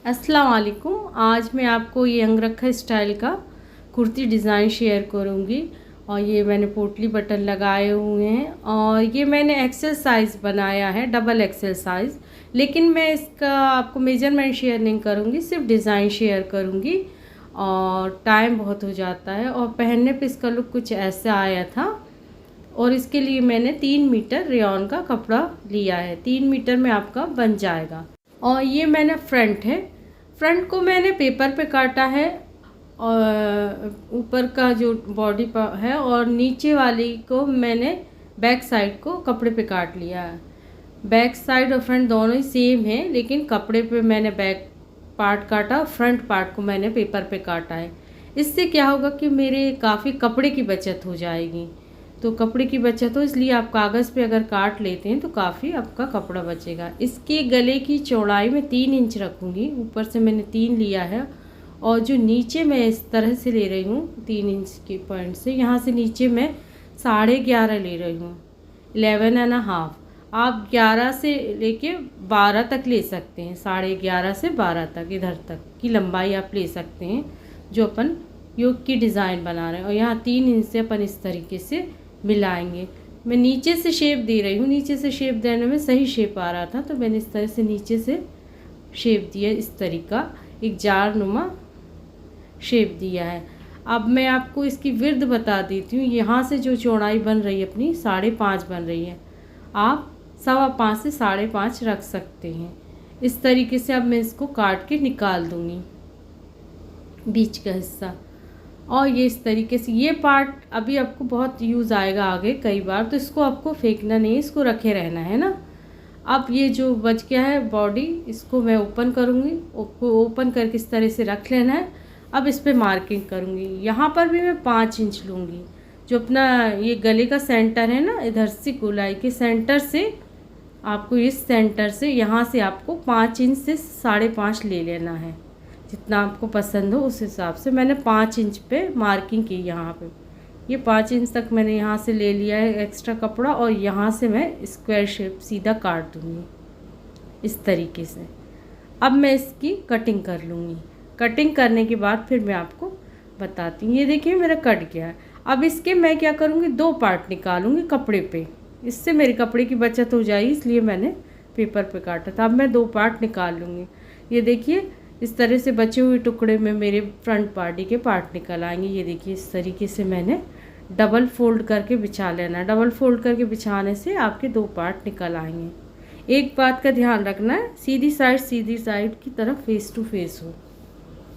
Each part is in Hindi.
अस्सलाम वालेकुम। आज मैं आपको ये अंगरखा स्टाइल का कुर्ती डिज़ाइन शेयर करूँगी। और ये मैंने पोटली बटन लगाए हुए हैं और ये मैंने एक्सेल साइज़ बनाया है, डबल एक्सेल साइज़। लेकिन मैं इसका आपको मेजरमेंट शेयर नहीं करूँगी, सिर्फ डिज़ाइन शेयर करूँगी। और टाइम बहुत हो जाता है और पहनने पे इसका लुक कुछ ऐसा आया था। और इसके लिए मैंने 3 मीटर रेयॉन का कपड़ा लिया है। 3 मीटर में आपका बन जाएगा। और ये मैंने फ्रंट है, फ्रंट को मैंने पेपर पे काटा है और ऊपर का जो बॉडी है और नीचे वाली को मैंने बैक साइड को कपड़े पे काट लिया है। बैक साइड और फ्रंट दोनों ही सेम है, लेकिन कपड़े पे मैंने बैक पार्ट काटा, फ्रंट पार्ट को मैंने पेपर पे काटा है। इससे क्या होगा कि मेरे काफ़ी कपड़े की बचत हो जाएगी। तो कपड़े की बचत हो इसलिए आप कागज़ पे अगर काट लेते हैं तो काफ़ी आपका कपड़ा बचेगा। इसके गले की चौड़ाई मैं 3 इंच रखूँगी, ऊपर से मैंने 3 लिया है। और जो नीचे मैं इस तरह से ले रही हूँ 3 इंच के पॉइंट से, यहाँ से नीचे मैं 11.5 ले रही हूँ, 11.5। आप 11 से लेके 12 तक ले सकते हैं, 11.5 से 12 तक, इधर तक की लंबाई आप ले सकते हैं जो अपन योग की डिज़ाइन बना रहे हैं। और यहाँ 3 इंच से अपन इस तरीके से मिलाएंगे। मैं नीचे से शेप दे रही हूँ, नीचे से शेप देने में सही शेप आ रहा था तो मैंने इस तरह से नीचे से शेप दिया, इस तरीका एक जार नुमा शेप दिया है। अब मैं आपको इसकी विड्थ बता देती हूँ। यहाँ से जो चौड़ाई बन रही है अपनी 5.5 बन रही है, आप 5.25 से 5.5 रख सकते हैं। इस तरीके से अब मैं इसको काट के निकाल दूँगी बीच का हिस्सा। और ये इस तरीके से ये पार्ट अभी आपको बहुत यूज़ आएगा आगे कई बार, तो इसको आपको फेंकना नहीं, इसको रखे रहना है ना। अब ये जो बच गया है बॉडी, इसको मैं ओपन करूँगी, ओपन करके इस तरह से रख लेना है। अब इस पर मार्किंग करूँगी। यहाँ पर भी मैं 5 इंच लूँगी। जो अपना ये गले का सेंटर है ना, इधर से गोलाई के सेंटर से आपको, इस सेंटर से यहाँ से आपको 5 इंच से 5.5 ले लेना है। जितना आपको पसंद हो उस हिसाब से। मैंने 5 इंच पे मार्किंग की यहाँ पे। ये 5 इंच तक मैंने यहाँ से ले लिया है एक्स्ट्रा कपड़ा और यहाँ से मैं स्क्वायर शेप सीधा काट दूँगी इस तरीके से। अब मैं इसकी कटिंग कर लूँगी। कटिंग करने के बाद फिर मैं आपको बताती हूँ। ये देखिए मेरा कट गया है। अब इसके मैं क्या करूँगी, 2 पार्ट निकालूँगी कपड़े पे। इससे मेरे कपड़े की बचत हो जाएगी, इसलिए मैंने पेपर पे काटा था। अब मैं 2 पार्ट निकाल लूँगी। ये देखिए इस तरह से बचे हुए टुकड़े में मेरे फ्रंट पार्टी के पार्ट निकल आएंगे। ये देखिए इस तरीके से मैंने डबल फोल्ड करके बिछा लेना। डबल फोल्ड करके बिछाने से आपके 2 पार्ट निकल आएंगे। एक बात का ध्यान रखना है, सीधी साइड की तरफ फेस टू फेस हो।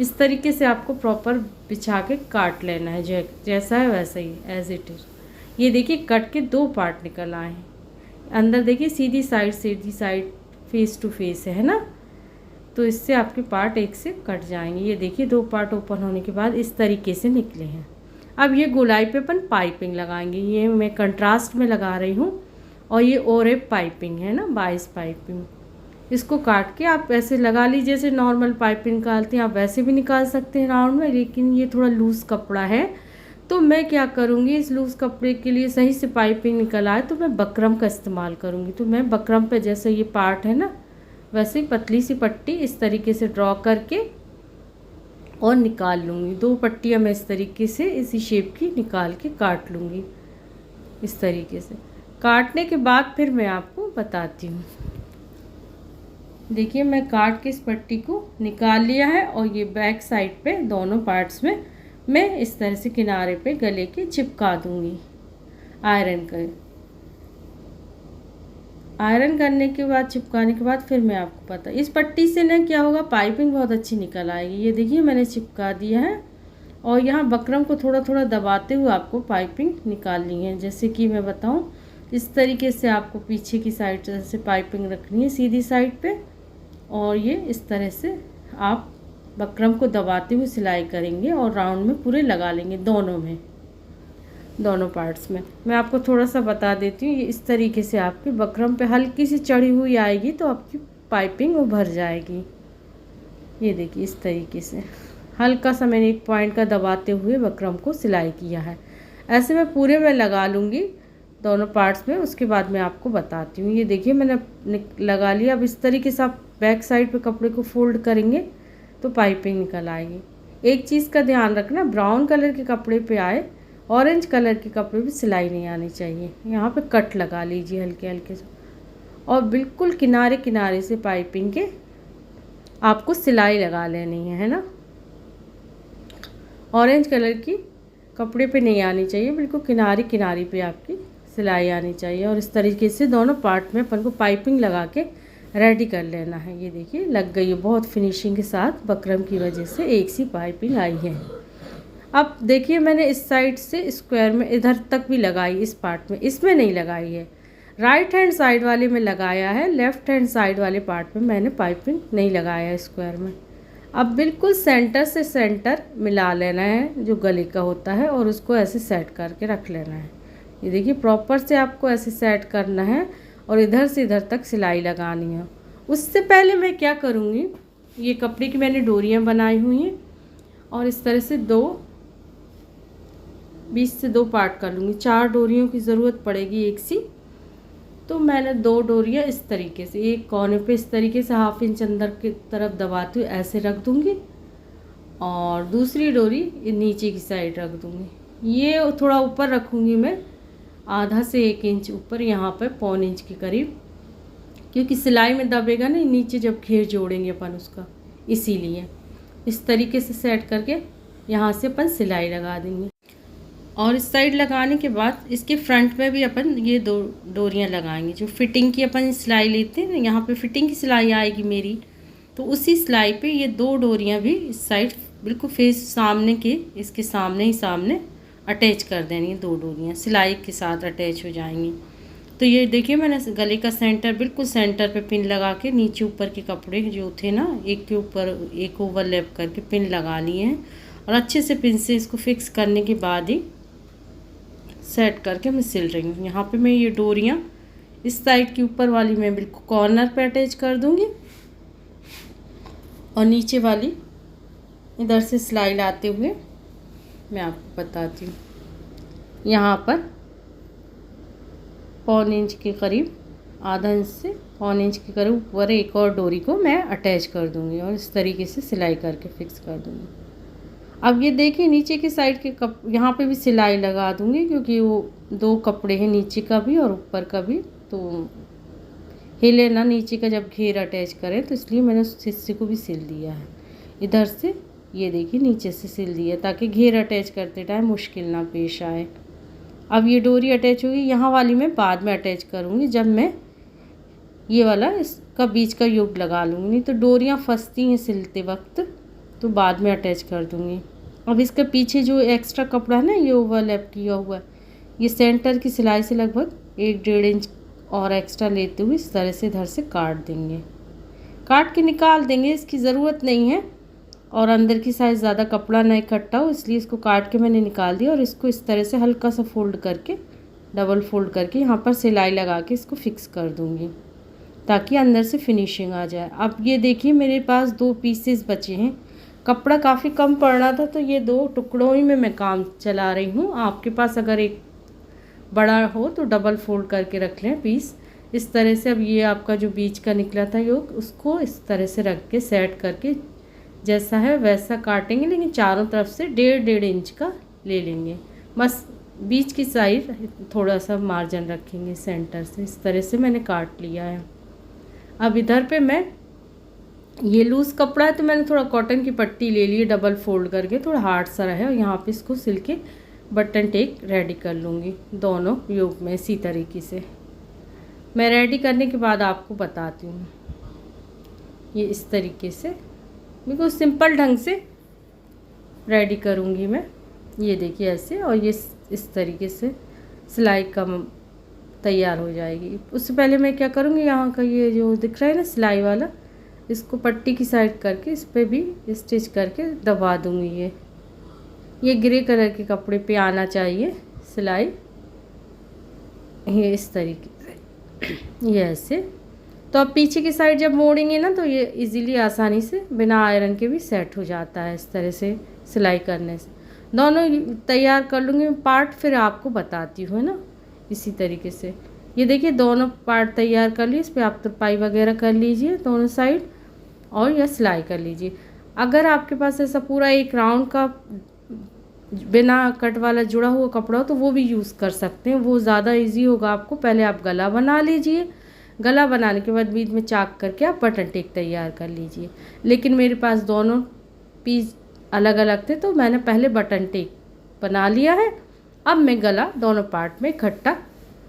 इस तरीके से आपको प्रॉपर बिछा के काट लेना है, जैसा है वैसा ही एज इट इज़। ये देखिए कट के 2 पार्ट निकल आए हैं। अंदर देखिए सीधी साइड फेस टू फेस है ना, तो इससे आपके पार्ट एक से कट जाएंगे। ये देखिए 2 पार्ट ओपन होने के बाद इस तरीके से निकले हैं। अब ये गोलाई पे अपन पाइपिंग लगाएंगे। ये मैं कंट्रास्ट में लगा रही हूँ और ये ओरेप पाइपिंग है ना, 22 पाइपिंग। इसको काट के आप ऐसे लगा लीजिए, जैसे नॉर्मल पाइपिंग निकालते हैं आप वैसे भी निकाल सकते हैं राउंड में। लेकिन ये थोड़ा लूज़ कपड़ा है तो मैं क्या करूँगी, इस लूज़ कपड़े के लिए सही से पाइपिंग निकल आए तो मैं बकरम का इस्तेमाल करूँगी। तो मैं बकरम पे जैसे ये पार्ट है ना, वैसे ही पतली सी पट्टी इस तरीके से ड्रॉ करके और निकाल लूँगी। 2 पट्टियाँ मैं इस तरीके से इसी शेप की निकाल के काट लूँगी। इस तरीके से काटने के बाद फिर मैं आपको बताती हूँ। देखिए मैं काट के इस पट्टी को निकाल लिया है और ये बैक साइड पे दोनों पार्ट्स में मैं इस तरह से किनारे पे गले के चिपका दूँगी आयरन करने के बाद, चिपकाने के बाद फिर मैं आपको पता इस पट्टी से ना क्या होगा, पाइपिंग बहुत अच्छी निकल आएगी। ये देखिए मैंने चिपका दिया है और यहाँ बकरम को थोड़ा थोड़ा दबाते हुए आपको पाइपिंग निकालनी है। जैसे कि मैं बताऊँ, इस तरीके से आपको पीछे की साइड से पाइपिंग रखनी है सीधी साइड पे और ये इस तरह से आप बकरम को दबाते हुए सिलाई करेंगे और राउंड में पूरे लगा लेंगे दोनों पार्ट्स में। मैं आपको थोड़ा सा बता देती हूँ। ये इस तरीके से आपकी बकरम पे हल्की सी चढ़ी हुई आएगी तो आपकी पाइपिंग वो भर जाएगी। ये देखिए इस तरीके से हल्का सा मैंने एक पॉइंट का दबाते हुए बकरम को सिलाई किया है। ऐसे मैं पूरे में लगा लूँगी दोनों पार्ट्स में, उसके बाद मैं आपको बताती हूँ। ये देखिए मैंने लगा लिया। अब इस तरीके से आप बैक साइड पे कपड़े को फोल्ड करेंगे तो पाइपिंग निकल आएगी। एक चीज़ का ध्यान रखना, ब्राउन कलर के कपड़े पे आए, ऑरेंज कलर के कपड़े पे सिलाई नहीं आनी चाहिए। यहाँ पे कट लगा लीजिए हल्के हल्के से, और बिल्कुल किनारे किनारे से पाइपिंग के आपको सिलाई लगा लेनी है ना। ऑरेंज कलर की कपड़े पे नहीं आनी चाहिए, बिल्कुल किनारे किनारे पे आपकी सिलाई आनी चाहिए। और इस तरीके से दोनों पार्ट में अपन को पाइपिंग लगा के रेडी कर लेना है। ये देखिए लग गई है बहुत फिनिशिंग के साथ, बकरम की वजह से एक सी पाइपिंग आई है। अब देखिए मैंने इस साइड से स्क्वायर में इधर तक भी लगाई, इस पार्ट में, इसमें नहीं लगाई है। राइट हैंड साइड वाले में लगाया है, लेफ़्ट हैंड साइड वाले पार्ट में मैंने पाइपिंग नहीं लगाया है स्क्वायर में। अब बिल्कुल सेंटर से सेंटर मिला लेना है जो गले का होता है, और उसको ऐसे सेट करके रख लेना है। ये देखिए प्रॉपर से आपको ऐसे सेट करना है और इधर से इधर तक सिलाई लगानी है। उससे पहले मैं क्या करूँगी, ये कपड़े की मैंने डोरियाँ बनाई हुई हैं और इस तरह से बीच से दो पार्ट कर लूँगी। 4 डोरियों की ज़रूरत पड़ेगी एक सी, तो मैंने 2 डोरियाँ इस तरीके से एक कोने पे इस तरीके से 1/2 इंच अंदर की तरफ दबाती हुई ऐसे रख दूँगी, और दूसरी डोरी नीचे की साइड रख दूँगी। ये थोड़ा ऊपर रखूँगी मैं, आधा से 1 इंच ऊपर, यहाँ पर 1/4 इंच के करीब, क्योंकि सिलाई में दबेगा ना नीचे जब घेर जोड़ेंगे अपन उसका, इसीलिए इस तरीके से सेट करके यहाँ से अपन सिलाई लगा देंगे। और इस साइड लगाने के बाद इसके फ्रंट में भी अपन ये 2 डोरियाँ लगाएंगे। जो फिटिंग की अपन सिलाई लेते हैं ना, यहाँ पे फिटिंग की सिलाई आएगी मेरी, तो उसी सिलाई पे ये 2 डोरियाँ भी इस साइड बिल्कुल फेस सामने के, इसके सामने ही सामने अटैच कर देनी है। 2 डोरियाँ सिलाई के साथ अटैच हो जाएंगी। तो ये देखिए मैंने गले का सेंटर, बिल्कुल सेंटर पे पिन लगा के नीचे ऊपर के कपड़े जो थे ना, एक के ऊपर एक ओवरलैप करके पिन लगा लिए हैं, और अच्छे से पिन से इसको फिक्स करने के बाद ही सेट करके मैं सिल रही हूँ। यहाँ पे मैं ये डोरियाँ इस साइड की ऊपर वाली मैं बिल्कुल कॉर्नर पे अटैच कर दूँगी, और नीचे वाली इधर से सिलाई लाते हुए मैं आपको बताती हूँ। यहाँ पर 1/4 इंच के करीब, आधा इंच से 1/4 इंच के करीब ऊपर एक और डोरी को मैं अटैच कर दूँगी और इस तरीके से सिलाई करके फिक्स कर दूँगी। अब ये देखिए नीचे की साइड के यहाँ पे भी सिलाई लगा दूँगी, क्योंकि वो 2 कपड़े हैं, नीचे का भी और ऊपर का भी, तो हिले ना नीचे का जब घेर अटैच करें, तो इसलिए मैंने उस हिस्से को भी सिल दिया है। इधर से ये देखिए नीचे से सिल दिया, ताकि घेर अटैच करते टाइम मुश्किल ना पेश आए। अब ये डोरी अटैच होगी, यहाँ वाली मैं बाद में अटैच करूँगी, जब मैं ये वाला इसका बीच का युग लगा लूँगी, नहीं तो डोरियाँ फंसती हैं सिलते वक्त, तो बाद में अटैच कर दूँगी। अब इसके पीछे जो एक्स्ट्रा कपड़ा है ना, ये ओवरलैप किया हुआ है, ये सेंटर की सिलाई से लगभग 1-1.5 इंच और एक्स्ट्रा लेते हुए इस तरह से इधर से काट देंगे, काट के निकाल देंगे, इसकी ज़रूरत नहीं है। और अंदर की साइड ज़्यादा कपड़ा ना इकट्ठा हो, इसलिए इसको काट के मैंने निकाल दिया, और इसको इस तरह से हल्का सा फोल्ड करके, डबल फोल्ड करके यहाँ पर सिलाई लगा के इसको फिक्स कर दूँगी, ताकि अंदर से फिनिशिंग आ जाए। अब ये देखिए मेरे पास 2 पीसेस बचे हैं, कपड़ा काफ़ी कम पड़ रहा था, तो ये 2 टुकड़ों ही में मैं काम चला रही हूँ। आपके पास अगर एक बड़ा हो तो डबल फोल्ड करके रख लें पीस, इस तरह से। अब ये आपका जो बीच का निकला था योग, उसको इस तरह से रख के सेट करके जैसा है वैसा काटेंगे, लेकिन चारों तरफ से 1.5 इंच का ले लेंगे, बस बीच की साइड थोड़ा सा मार्जिन रखेंगे सेंटर से। इस तरह से मैंने काट लिया है। अब इधर पे मैं, ये लूज़ कपड़ा है तो मैंने थोड़ा कॉटन की पट्टी ले ली डबल फोल्ड करके, थोड़ा हार्ड सा रहे, और यहाँ पे इसको सिल के बटन टेक रेडी कर लूँगी दोनों योग में। इसी तरीके से मैं रेडी करने के बाद आपको बताती हूँ। ये इस तरीके से बिल्कुल सिंपल ढंग से रेडी करूँगी मैं। ये देखिए ऐसे, और ये इस तरीके से सिलाई का तैयार हो जाएगी। उससे पहले मैं क्या करूँगी, यहाँ का ये जो दिख रहा है ना सिलाई वाला, इसको पट्टी की साइड करके इस पर भी स्टिच करके दबा दूँगी। ये ग्रे कलर के कपड़े पे आना चाहिए सिलाई, ये इस तरीके से, ये ऐसे। तो अब पीछे की साइड जब मोड़ेंगे ना, तो ये इजीली आसानी से बिना आयरन के भी सेट हो जाता है इस तरह से सिलाई करने से। दोनों तैयार कर लूँगी पार्ट, फिर आपको बताती हूँ ना। इसी तरीके से ये देखिए दोनों पार्ट तैयार कर लिए। इस पर आप तुरपाई वगैरह कर लीजिए दोनों साइड और या सिलाई कर लीजिए। अगर आपके पास ऐसा पूरा एक राउंड का बिना कट वाला जुड़ा हुआ कपड़ा हो तो वो भी यूज़ कर सकते हैं, वो ज़्यादा इजी होगा आपको। पहले आप गला बना लीजिए, गला बनाने के बाद बीच में चाक करके आप बटन टेक तैयार कर लीजिए। लेकिन मेरे पास दोनों पीस अलग अलग थे तो मैंने पहले बटन टेक बना लिया है। अब मैं गला दोनों पार्ट में इकट्ठा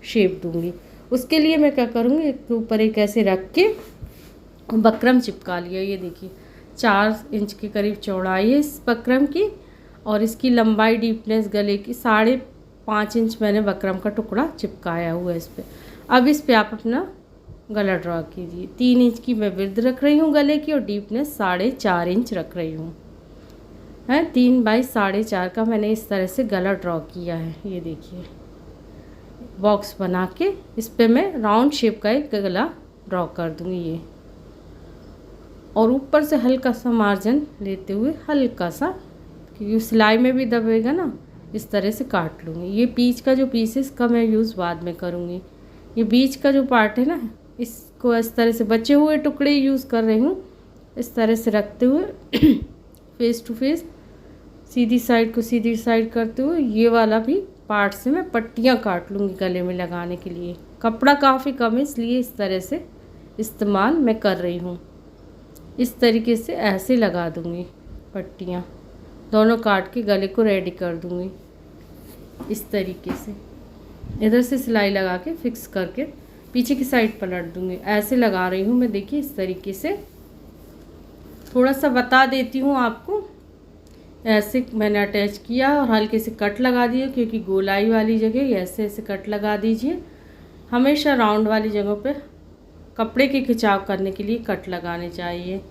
शेप दूंगी। उसके लिए मैं क्या करूँगी, एक के ऊपर एक ऐसे रख के बकरम चिपका लिया। ये देखिए 4 इंच के करीब चौड़ाई है इस बकरम की और इसकी लंबाई डीपनेस गले की 5.5 इंच मैंने बकरम का टुकड़ा चिपकाया हुआ है इस पर। अब इस पर आप अपना गला ड्रॉ कीजिए। 3 इंच की मैं विड्थ रख रही हूँ गले की और डीपनेस 4.5 इंच रख रही हूँ। है 3 बाई 4.5 का मैंने इस तरह से गला ड्रॉ किया है। ये देखिए बॉक्स बना के इस पर मैं राउंड शेप का एक गला ड्रॉ कर दूँगी ये, और ऊपर से हल्का सा मार्जिन लेते हुए हल्का सा, क्योंकि सिलाई में भी दबेगा ना, इस तरह से काट लूँगी। ये बीच का जो पीस है इसका मैं यूज़ बाद में करूँगी। ये बीच का जो पार्ट है ना, इसको इस तरह से बचे हुए टुकड़े यूज़ कर रही हूँ। इस तरह से रखते हुए फेस टू फेस सीधी साइड को सीधी साइड करते हुए ये वाला भी पार्ट से मैं पट्टियाँ काट लूँगी गले में लगाने के लिए। कपड़ा काफ़ी कम है इसलिए इस तरह से इस्तेमाल मैं कर रही हूँ। इस तरीके से ऐसे लगा दूँगी पट्टियाँ, दोनों काट के गले को रेडी कर दूँगी। इस तरीके से इधर से सिलाई लगा के फिक्स करके पीछे की साइड पलट दूँगी। ऐसे लगा रही हूँ मैं, देखिए इस तरीके से। थोड़ा सा बता देती हूँ आपको, ऐसे मैंने अटैच किया और हल्के से कट लगा दिए, क्योंकि गोलाई वाली जगह ऐसे ऐसे कट लगा दीजिए। हमेशा राउंड वाली जगहों पे कपड़े के खिंचाव करने के लिए कट लगाने चाहिए,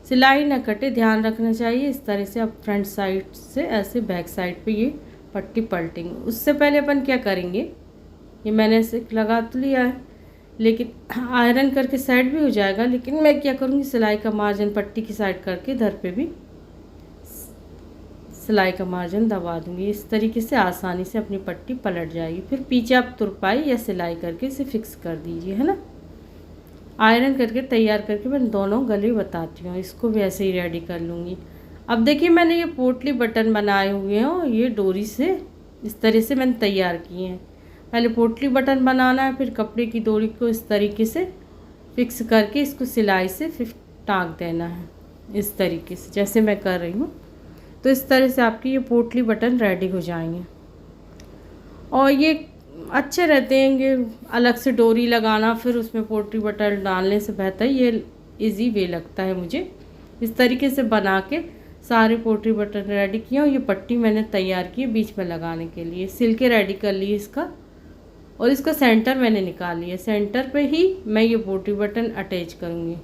सिलाई ना कटे, ध्यान रखना चाहिए। इस तरह से आप फ्रंट साइड से ऐसे बैक साइड पे ये पट्टी पलटेंगे। उससे पहले अपन क्या करेंगे, ये मैंने ऐसे लगा तो लिया है, लेकिन आयरन करके साइड भी हो जाएगा। लेकिन मैं क्या करूँगी, सिलाई का मार्जिन पट्टी की साइड करके इधर पे भी सिलाई का मार्जिन दबा दूँगी। इस तरीके से आसानी से अपनी पट्टी पलट जाएगी। फिर पीछे आप तुरपाई या सिलाई करके इसे फिक्स कर दीजिए, है ना। आयरन करके तैयार करके मैं दोनों गले बताती हूँ, इसको भी ऐसे ही रेडी कर लूँगी। अब देखिए मैंने ये पोटली बटन बनाए हुए हैं और ये डोरी से इस तरह से मैंने तैयार किए हैं। पहले पोटली बटन बनाना है, फिर कपड़े की डोरी को इस तरीके से फिक्स करके इसको सिलाई से फिर टाँक देना है इस तरीके से, जैसे मैं कर रही हूँ। तो इस तरह से आपकी ये पोटली बटन रेडी हो जाएंगे। और ये अच्छे रहते हैं, ये अलग से डोरी लगाना फिर उसमें पोटली बटन डालने से बेहतर ये इजी वे लगता है मुझे। इस तरीके से बना के सारे पोटली बटन रेडी किए और ये पट्टी मैंने तैयार की बीच में लगाने के लिए, सिल के रेडी कर ली इसका। और इसका सेंटर मैंने निकाल लिया, सेंटर पे ही मैं ये पोटली बटन अटैच करूँगी,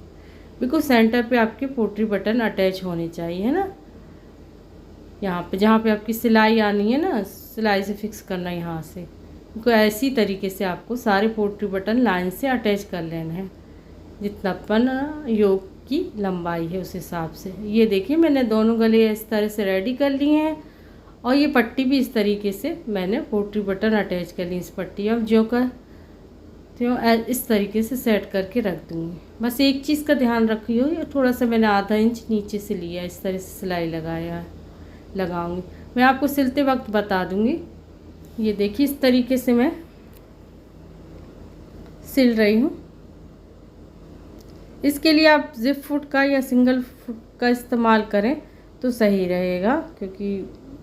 बिल्कुल सेंटर पे आपके पोटली बटन अटैच होने चाहिए, है ना। यहाँ पे जहाँ पे आपकी सिलाई आनी है ना, सिलाई से फिक्स करना यहाँ से, तो ऐसी तरीके से आपको सारे पोटली बटन लाइन से अटैच कर लेना है, जितना अपन योग की लंबाई है उस हिसाब से। ये देखिए मैंने दोनों गले इस तरह से रेडी कर लिए हैं और ये पट्टी भी इस तरीके से मैंने पोटली बटन अटैच कर ली। इस पट्टी अब जो का त्यों इस तरीके से सेट करके रख दूँगी। बस एक चीज़ का ध्यान रखियो, ये थोड़ा सा मैंने आधा इंच नीचे से लिया, इस तरह से सिलाई लगाऊंगी। मैं आपको सिलते वक्त बता दूंगी। ये देखिए इस तरीके से मैं सिल रही हूँ। इसके लिए आप जिप फुट का या सिंगल फुट का इस्तेमाल करें तो सही रहेगा, क्योंकि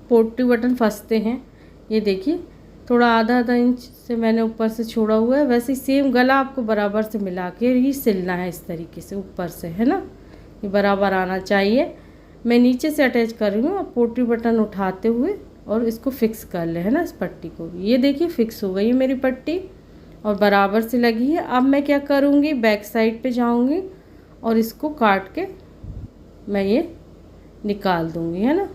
पोटली बटन फंसते हैं। ये देखिए थोड़ा आधा इंच से मैंने ऊपर से छोड़ा हुआ है, वैसे ही सेम गला आपको बराबर से मिला के ही सिलना है इस तरीके से ऊपर से, है ना। ये बराबर आना चाहिए। मैं नीचे से अटैच कर रही हूँ, पोटली बटन उठाते हुए और इसको फिक्स कर ले, है ना, इस पट्टी को। ये देखिए फिक्स हो गई है मेरी पट्टी और बराबर से लगी है। अब मैं क्या करूँगी, बैक साइड पे जाऊँगी और इसको काट के मैं ये निकाल दूँगी, है ना।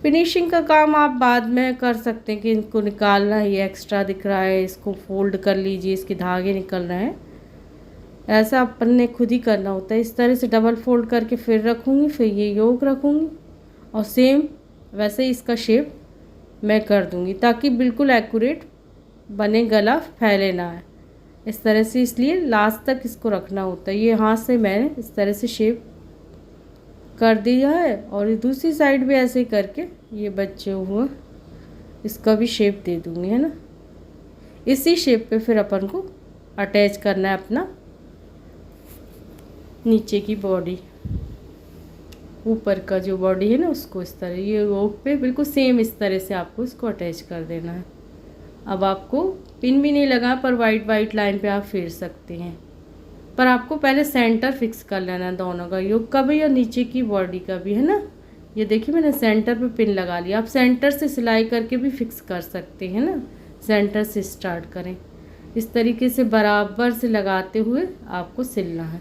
फिनिशिंग का काम आप बाद में कर सकते हैं कि इनको निकालना है, ये एक्स्ट्रा दिख रहा है, इसको फोल्ड कर लीजिए, इसके धागे निकल रहे हैं, ऐसा अपन ने खुद ही करना होता है। इस तरह से डबल फोल्ड करके फिर रखूँगी, फिर ये योग रखूँगी और सेम वैसे ही इसका शेप मैं कर दूँगी, ताकि बिल्कुल एक्यूरेट बने, गला फैले ना है इस तरह से, इसलिए लास्ट तक इसको रखना होता है। ये हाथ से मैंने इस तरह से शेप कर दिया है और दूसरी साइड भी ऐसे ही करके ये बचे हुए इसका भी शेप दे दूँगी, है ना। इसी शेप पे फिर अपन को अटैच करना है अपना नीचे की बॉडी, ऊपर का जो बॉडी है ना उसको इस तरह ये रोप पे बिल्कुल सेम इस तरह से आपको इसको अटैच कर देना है। अब आपको पिन भी नहीं लगा पर वाइट लाइन पे आप फेर सकते हैं, पर आपको पहले सेंटर फिक्स कर लेना है दोनों का, योग का भी और नीचे की बॉडी का भी, है ना। ये देखिए मैंने सेंटर पे पिन लगा लिया। आप सेंटर से सिलाई करके भी फिक्स कर सकते हैं ना, सेंटर से स्टार्ट करें। इस तरीके से बराबर से लगाते हुए आपको सिलना है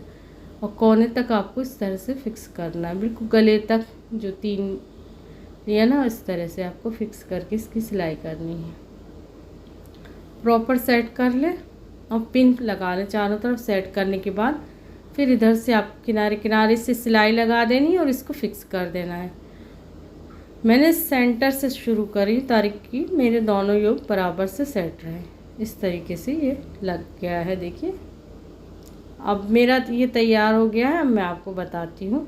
और कोने तक आपको इस तरह से फिक्स करना है, बिल्कुल गले तक जो 3 लिया ना इस तरह से आपको फिक्स करके इसकी सिलाई करनी है। प्रॉपर सेट कर ले और पिन लगा लें चारों तरफ। सेट करने के बाद फिर इधर से आप किनारे किनारे से सिलाई लगा देनी है और इसको फिक्स कर देना है। मैंने सेंटर से शुरू करी ताकि मेरे दोनों योग बराबर से सेट रहे। इस तरीके से ये लग गया है, देखिए। अब मेरा ये तैयार हो गया है। अब मैं आपको बताती हूँ,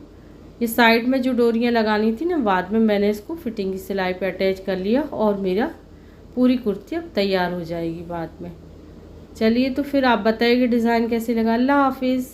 ये साइड में जो डोरियाँ लगानी थी ना बाद में मैंने इसको फिटिंग की सिलाई पे अटैच कर लिया और मेरा पूरी कुर्ती अब तैयार हो जाएगी बाद में। चलिए तो फिर आप बताइए डिज़ाइन कैसे लगा। अल्लाह हाफिज़।